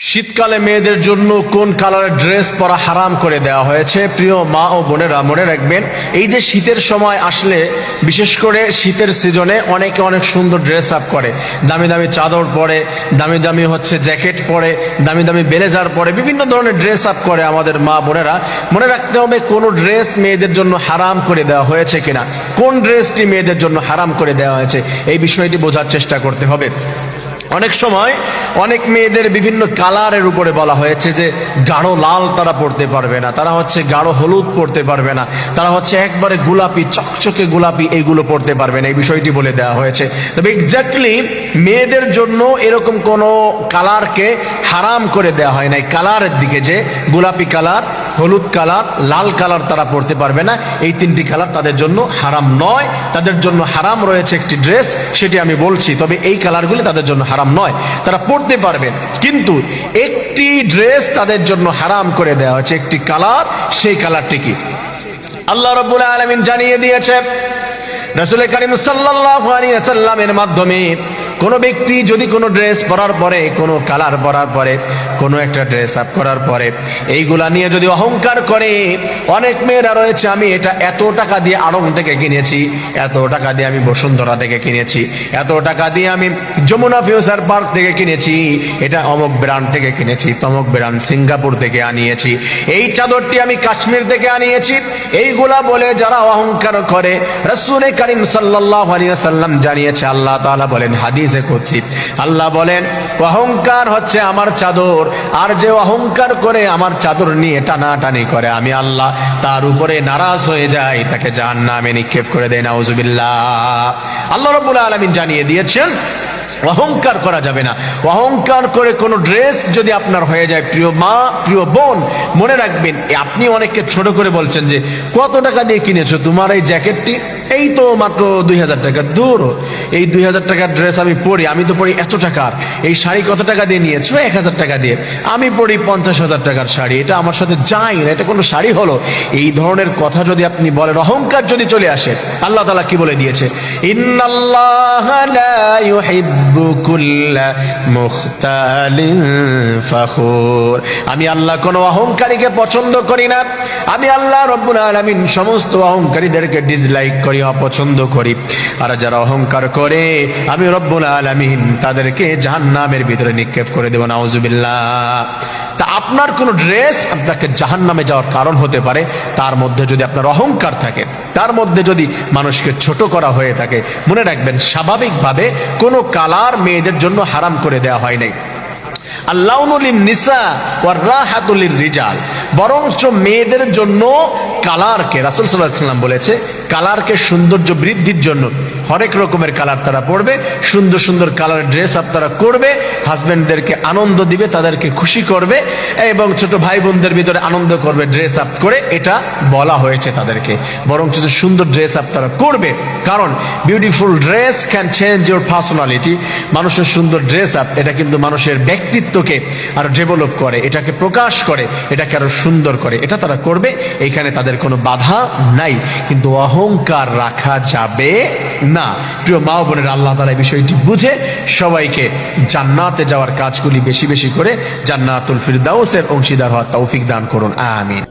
শীতকালে মেয়েদের জন্য কোন কালারের ড্রেস পরা হারাম করে দেওয়া হয়েছে? প্রিয় মা ও বোনেরা, মনে রাখবেন, এই যে শীতের সময় আসলে, বিশেষ করে শীতের সিজনে অনেকে অনেক সুন্দর ড্রেস আপ করে, দামি দামি চাদর পরে, দামি দামি জ্যাকেট পরে, দামি দামি ব্লেজার পরে, বিভিন্ন ধরনের ড্রেস আপ করে আমাদের মা বোনেরা। মনে রাখতে হবে কোন ড্রেস মেয়েদের জন্য হারাম করে দেওয়া হয়েছে কিনা, কোন ড্রেসটি মেয়েদের জন্য হারাম করে দেওয়া হয়েছে, এই বিষয়টি বোঝার চেষ্টা করতে হবে। অনেক সময় অনেক মেয়েদের বিভিন্ন কালারের উপরে বলা হয়েছে যে গাঢ় লাল তারা পড়তে পারবে না, তারা গাঢ় হলুদ পড়তে পারবে না, তারা একবারে গোলাপি, চকচকে গোলাপি, এইগুলো পড়তে পারবে না, এই বিষয়টি বলে দেওয়া হয়েছে। তবে এক্স্যাক্টলি মেয়েদের জন্য এরকম কোন কালারকে হারাম করে দেওয়া হয় নাই। কালারের দিকে যে গোলাপি কালার, হলুদ কালার, লাল কালার তারা পড়তে পারবে না, এই তিনটি কালার তাদের জন্য হারাম নয়। তাদের জন্য হারাম রয়েছে একটি ড্রেস, সেটি আমি বলছি, তবে এই কালারগুলি তাদের জন্য হারাম নয়, তারা পড়তে পারবেন। কিন্তু একটি ড্রেস তাদের জন্য হারাম করে দেওয়া হয়েছে, একটি কালার, সেই কালারটি কি? আল্লাহ রাব্বুল আলামিন জানিয়ে দিয়েছে রাসূল কারীম সাল্লাল্লাহু আলাইহি ওয়াসাল্লামের মাধ্যমে, কোন ব্যক্তি যদি কোনো ড্রেস পরার পরে, কোনো কালার পরার পরে, কোনো একটা ড্রেস আপ করার পরে এইগুলা নিয়ে যদি অহংকার করে, অনেক মেয়েরা রয়েছে, আমি এটা এত টাকা দিয়ে আড়ং থেকে কিনেছি, এত টাকা দিয়ে আমি বসুন্ধরা থেকে কিনেছি, এত টাকা দিয়ে আমি যমুনা ফিউচার পার্ক থেকে কিনেছি, এটা অমুক ব্র্যান্ড থেকে কিনেছি, তমুক ব্র্যান্ড সিঙ্গাপুর থেকে আনিয়েছি, এই চাদরটি আমি কাশ্মীর থেকে আনিয়েছি, এইগুলা বলে যারা অহংকার করে, রাসূল কারীম সাল্লাল্লাহু আলাইহি ওয়াসাল্লাম জানিয়েছে, আল্লাহ তাআলা বলেন হাদিসে কুদসি, আল্লাহ বলেন অহংকার হচ্ছে আমার চাদর, আর যে অহংকার করে আমার চাদর নিয়ে টানাটানি করে, আমি আল্লাহ তার উপরে নারাজ হয়ে যাই, তাকে জাহান্নামে নিক্ষেপ করে দেয়, নাউযুবিল্লাহ। আল্লাহ রাব্বুল আলামিন জানিয়ে দিয়েছেন অহংকার করা যাবে না। অহংকার করে কোনো ড্রেস যদি আপনার হয়ে যায়, প্রিয় মা, প্রিয় বোন, মনে রাখবেন, আপনি অনেককে ছোট করে বলছেন যে কত টাকা দিয়ে কিনেছো তোমার এই জ্যাকেটটি? এই তো মাত্র 2000 টাকা। দূর, এই 2000 টাকার ড্রেস আমি পরি, আমি তো পরি এত টাকার। এই শাড়ি কত টাকা দিয়ে নিয়েছো? 1000 টাকা দিয়ে। আমি পরি 50,000 টাকার শাড়ি, এটা আমার সাথে যায় না, এটা কোনো শাড়ি হলো? এই ধরনের কথা যদি আপনি বলেন, অহংকার যদি চলে আসে, আল্লাহ তাআলা কি বলে দিয়েছে? ইন্নাল্লাহা লা ইউহিব্বু কুল্লা মুখতালিন ফাখুর। আমি আল্লাহ কোনো অহংকারীকে পছন্দ করি না। আমি আল্লাহ রাব্বুল আলামিন সমস্ত অহংকারীদেরকে ডিসলাইক করি, অপছন্দ করি। আর যারা অহংকার করে, আমি রব্বুল আলামিন তাদেরকে জাহান্নামের ভিতরে নিক্ষেপ করে দেব, নাউযুবিল্লাহ। তা আপনার কোন ড্রেস আপনাকে জাহান্নামে যাওয়ার কারণ হতে পারে, তার মধ্যে যদি আপনার অহংকার থাকে, তার মধ্যে যদি মানুষকে ছোট করা হয়ে থাকে, মনে রাখবেন স্বাভাবিকভাবে কোনো কালার মেয়েদের জন্য হারাম করে দেওয়া হয় নাই। বরঞ্চ মেয়েদের জন্য কালারকে, রাসূল সাল্লাল্লাহু আলাইহি ওয়াসাল্লাম বলেছে, কালারকে সৌন্দর্য বৃদ্ধির জন্য হরেক রকমের কালার তারা পরবে, সুন্দর সুন্দর কালারের ড্রেস আপ তারা করবে, হাজবেন্ডদেরকে আনন্দ দিবে, তাদেরকে খুশি করবে, এবং ছোট ভাই বোনদের ভিতরে আনন্দ করবে ড্রেস আপ করে, এটা বলা হয়েছে তাদেরকে। বরঞ্চ সুন্দর ড্রেস আপ তারা করবে, কারণ beautiful dress can change your personality. মানুষের সুন্দর ড্রেস আপ, এটা কিন্তু মানুষের ব্যক্তিত্বকে আরো ডেভেলপ করে, এটাকে প্রকাশ করে, এটাকে আরো সুন্দর করে, এটা তারা করবে, এইখানে তাদের কোনো বাধা নাই। কিন্তু অহংকার রাখা যাবে না। প্রিয় মা বোনের, আল্লাহ তাআলা এই বিষয়টি বুঝে সবাইকে জান্নাতে যাওয়ার কাজগুলি বেশি বেশি করে জান্নাতুল ফিরদাউসের অংশীদার হওয়ার তৌফিক দান করুন, আমিন।